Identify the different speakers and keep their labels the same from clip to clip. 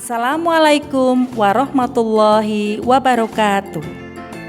Speaker 1: Assalamualaikum warahmatullahi wabarakatuh.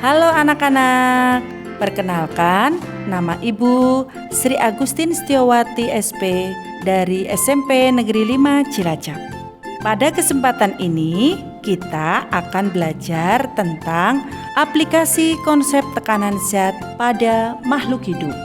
Speaker 1: Halo anak-anak, perkenalkan nama Ibu Sri Agustin Setiawati SP dari SMP Negeri 5 Cilacap. Pada kesempatan ini kita akan belajar tentang aplikasi konsep tekanan zat pada makhluk hidup.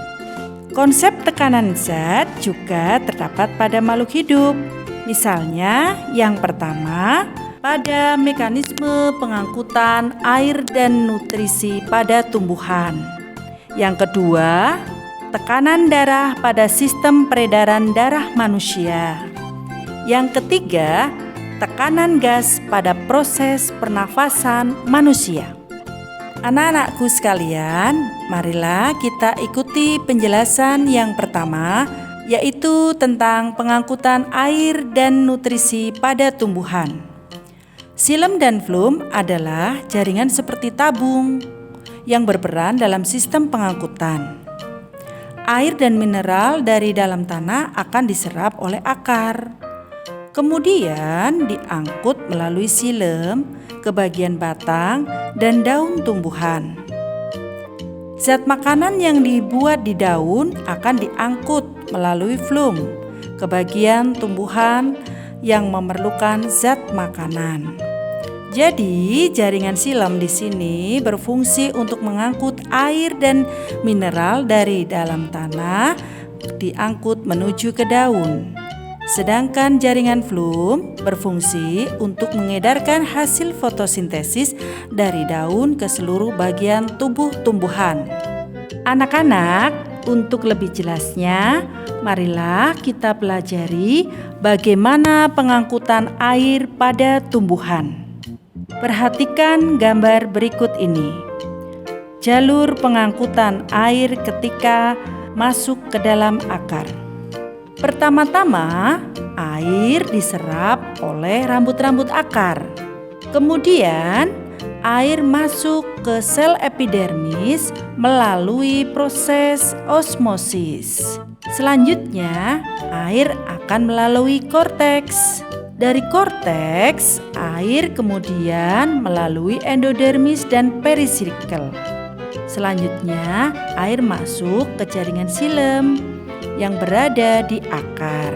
Speaker 1: Konsep tekanan zat juga terdapat pada makhluk hidup. Misalnya, yang pertama, pada mekanisme pengangkutan air dan nutrisi pada tumbuhan. Yang kedua, tekanan darah pada sistem peredaran darah manusia. Yang ketiga, tekanan gas pada proses pernafasan manusia. Anak-anakku sekalian, marilah kita ikuti penjelasan yang pertama, yaitu tentang pengangkutan air dan nutrisi pada tumbuhan. Xilem dan flum adalah jaringan seperti tabung yang berperan dalam sistem pengangkutan. Air dan mineral dari dalam tanah akan diserap oleh akar, kemudian diangkut melalui xilem ke bagian batang dan daun tumbuhan. Zat makanan yang dibuat di daun akan diangkut melalui flum ke bagian tumbuhan yang memerlukan zat makanan. Jadi, jaringan xilem di sini berfungsi untuk mengangkut air dan mineral dari dalam tanah diangkut menuju ke daun. Sedangkan jaringan flum berfungsi untuk mengedarkan hasil fotosintesis dari daun ke seluruh bagian tubuh tumbuhan. Anak-anak, untuk lebih jelasnya, marilah kita pelajari bagaimana pengangkutan air pada tumbuhan. Perhatikan gambar berikut ini. Jalur pengangkutan air ketika masuk ke dalam akar. Pertama-tama, air diserap oleh rambut-rambut akar. Kemudian, air masuk ke sel epidermis melalui proses osmosis. Selanjutnya, air akan melalui korteks. Dari korteks, air kemudian melalui endodermis dan perisirkel. Selanjutnya, air masuk ke jaringan xilem yang berada di akar.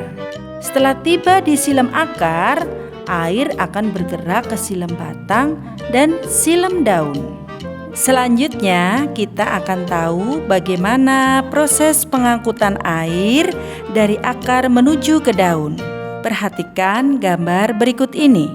Speaker 1: Setelah tiba di xilem akar, air akan bergerak ke xilem batang dan xilem daun. Selanjutnya, kita akan tahu bagaimana proses pengangkutan air dari akar menuju ke daun. Perhatikan gambar berikut ini.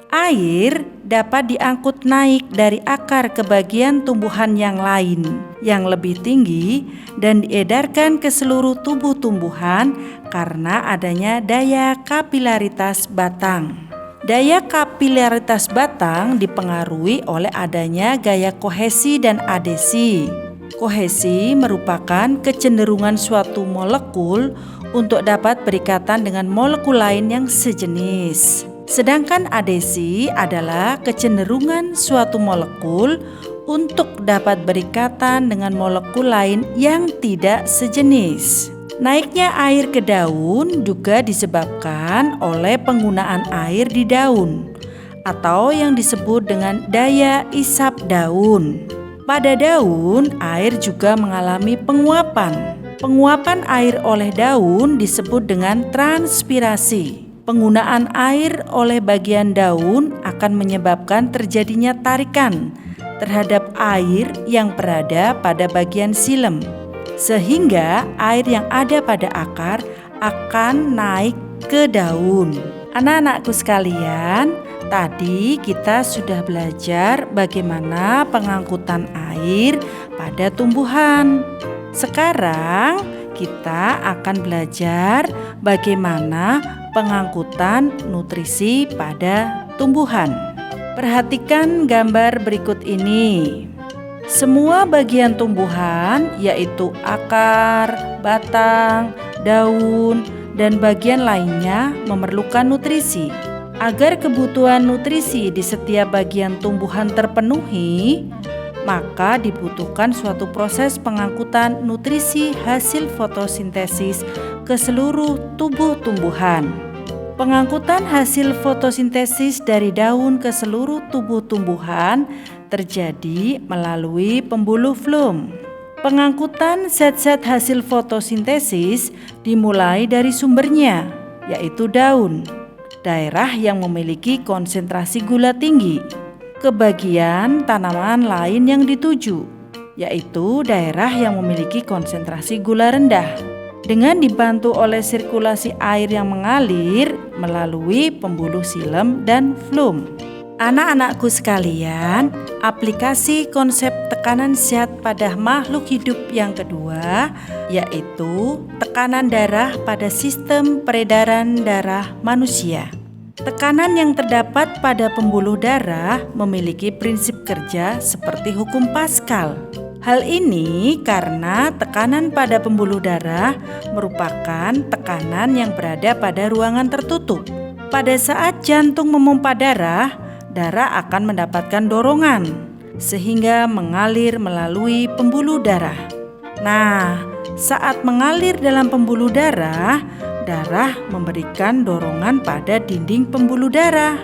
Speaker 1: Air dapat diangkut naik dari akar ke bagian tumbuhan yang lain yang lebih tinggi dan diedarkan ke seluruh tubuh tumbuhan karena adanya daya kapilaritas batang. Daya kapilaritas batang dipengaruhi oleh adanya gaya kohesi dan adesi. Kohesi merupakan kecenderungan suatu molekul untuk dapat berikatan dengan molekul lain yang sejenis. Sedangkan adesi adalah kecenderungan suatu molekul untuk dapat berikatan dengan molekul lain yang tidak sejenis. Naiknya air ke daun juga disebabkan oleh penggunaan air di daun atau yang disebut dengan daya isap daun. Pada daun, air juga mengalami penguapan. Penguapan air oleh daun disebut dengan transpirasi. Penggunaan air oleh bagian daun akan menyebabkan terjadinya tarikan terhadap air yang berada pada bagian xilem, sehingga air yang ada pada akar akan naik ke daun. Anak-anakku sekalian, tadi kita sudah belajar bagaimana pengangkutan air pada tumbuhan. Sekarang kita akan belajar bagaimana pengangkutan nutrisi pada tumbuhan. Perhatikan gambar berikut ini. Semua bagian tumbuhan, yaitu akar, batang, daun, dan bagian lainnya memerlukan nutrisi. Agar kebutuhan nutrisi di setiap bagian tumbuhan terpenuhi, maka dibutuhkan suatu proses pengangkutan nutrisi hasil fotosintesis ke seluruh tubuh tumbuhan. Pengangkutan hasil fotosintesis dari daun ke seluruh tubuh tumbuhan terjadi melalui pembuluh flum. Pengangkutan zat-zat hasil fotosintesis dimulai dari sumbernya, yaitu daun, daerah yang memiliki konsentrasi gula tinggi, ke bagian tanaman lain yang dituju, yaitu daerah yang memiliki konsentrasi gula rendah. Dengan dibantu oleh sirkulasi air yang mengalir melalui pembuluh xilem dan flum. Anak-anakku sekalian, aplikasi konsep tekanan zat pada makhluk hidup yang kedua, yaitu tekanan darah pada sistem peredaran darah manusia. Tekanan yang terdapat pada pembuluh darah memiliki prinsip kerja seperti hukum Pascal. Hal ini karena tekanan pada pembuluh darah merupakan tekanan yang berada pada ruangan tertutup. Pada saat jantung memompa darah, darah akan mendapatkan dorongan sehingga mengalir melalui pembuluh darah. Nah, saat mengalir dalam pembuluh darah, darah memberikan dorongan pada dinding pembuluh darah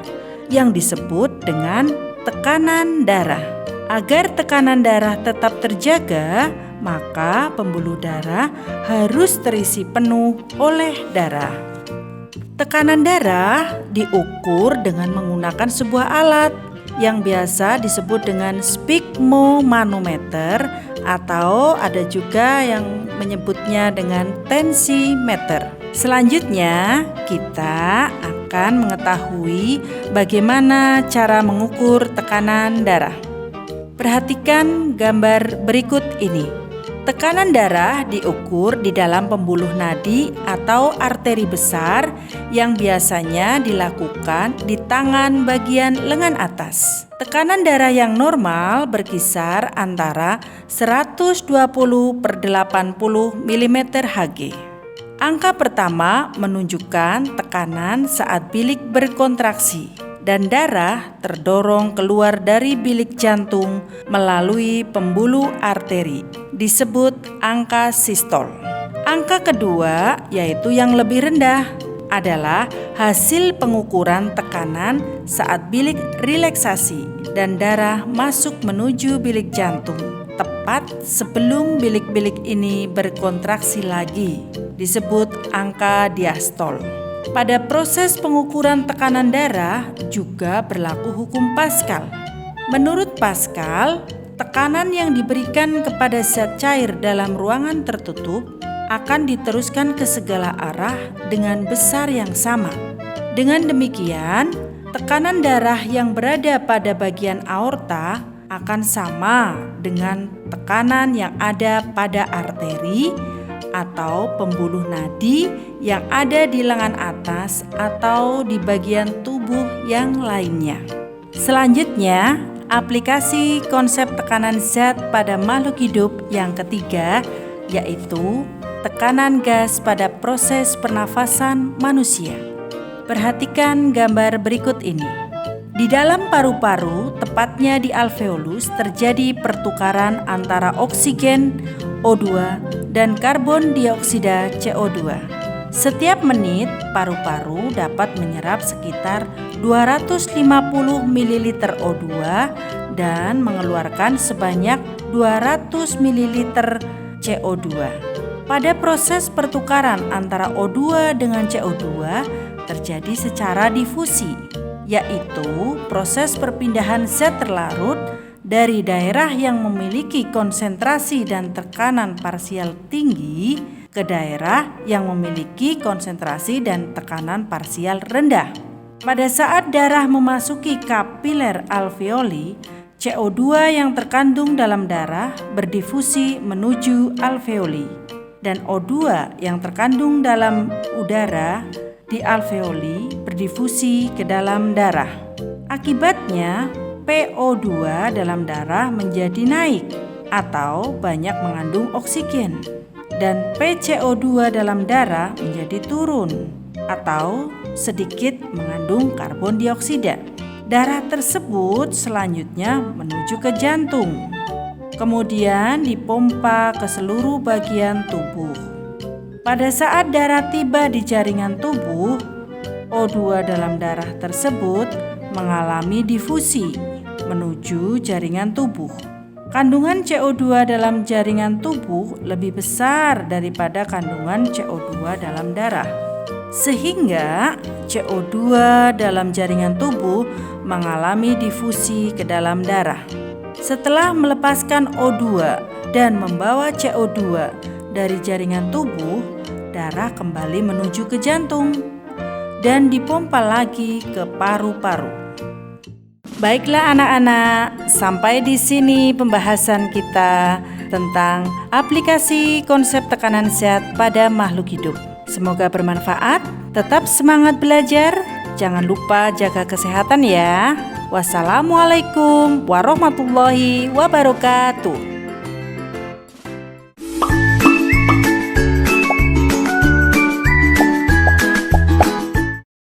Speaker 1: yang disebut dengan tekanan darah. Agar tekanan darah tetap terjaga, maka pembuluh darah harus terisi penuh oleh darah. Tekanan darah diukur dengan menggunakan sebuah alat yang biasa disebut dengan sphygmomanometer atau ada juga yang menyebutnya dengan tensimeter. Selanjutnya, kita akan mengetahui bagaimana cara mengukur tekanan darah. Perhatikan gambar berikut ini. Tekanan darah diukur di dalam pembuluh nadi atau arteri besar yang biasanya dilakukan di tangan bagian lengan atas. Tekanan darah yang normal berkisar antara 120/80 mm Hg. Angka pertama menunjukkan tekanan saat bilik berkontraksi dan darah terdorong keluar dari bilik jantung melalui pembuluh arteri, disebut angka sistol. Angka kedua, yaitu yang lebih rendah, adalah hasil pengukuran tekanan saat bilik relaksasi dan darah masuk menuju bilik jantung, tepat sebelum bilik-bilik ini berkontraksi lagi, disebut angka diastol. Pada proses pengukuran tekanan darah juga berlaku hukum Pascal. Menurut Pascal, tekanan yang diberikan kepada zat cair dalam ruangan tertutup akan diteruskan ke segala arah dengan besar yang sama. Dengan demikian, tekanan darah yang berada pada bagian aorta akan sama dengan tekanan yang ada pada arteri atau pembuluh nadi yang ada di lengan atas atau di bagian tubuh yang lainnya. Selanjutnya, aplikasi konsep tekanan zat pada makhluk hidup yang ketiga, yaitu tekanan gas pada proses pernafasan manusia. Perhatikan gambar berikut ini. Di dalam paru-paru, tepatnya di alveolus, terjadi pertukaran antara oksigen O2 dan karbon dioksida CO2. Setiap menit, paru-paru dapat menyerap sekitar 250 ml O2 dan mengeluarkan sebanyak 200 ml CO2. Pada proses pertukaran antara O2 dengan CO2 terjadi secara difusi, yaitu proses perpindahan zat terlarut dari daerah yang memiliki konsentrasi dan tekanan parsial tinggi ke daerah yang memiliki konsentrasi dan tekanan parsial rendah. Pada saat darah memasuki kapiler alveoli, CO2 yang terkandung dalam darah berdifusi menuju alveoli dan O2 yang terkandung dalam udara di alveoli berdifusi ke dalam darah. Akibatnya, PO2 dalam darah menjadi naik atau banyak mengandung oksigen dan PCO2 dalam darah menjadi turun atau sedikit mengandung karbon dioksida. Darah tersebut selanjutnya menuju ke jantung, kemudian dipompa ke seluruh bagian tubuh. Pada saat darah tiba di jaringan tubuh, O2 dalam darah tersebut mengalami difusi menuju jaringan tubuh. Kandungan CO2 dalam jaringan tubuh lebih besar daripada kandungan CO2 dalam darah, sehingga CO2 dalam jaringan tubuh mengalami difusi ke dalam darah. Setelah melepaskan O2 dan membawa CO2 dari jaringan tubuh, darah kembali menuju ke jantung dan dipompa lagi ke paru-paru. Baiklah anak-anak, sampai di sini pembahasan kita tentang aplikasi konsep tekanan sehat pada makhluk hidup. Semoga bermanfaat, tetap semangat belajar, jangan lupa jaga kesehatan ya. Wassalamualaikum warahmatullahi wabarakatuh.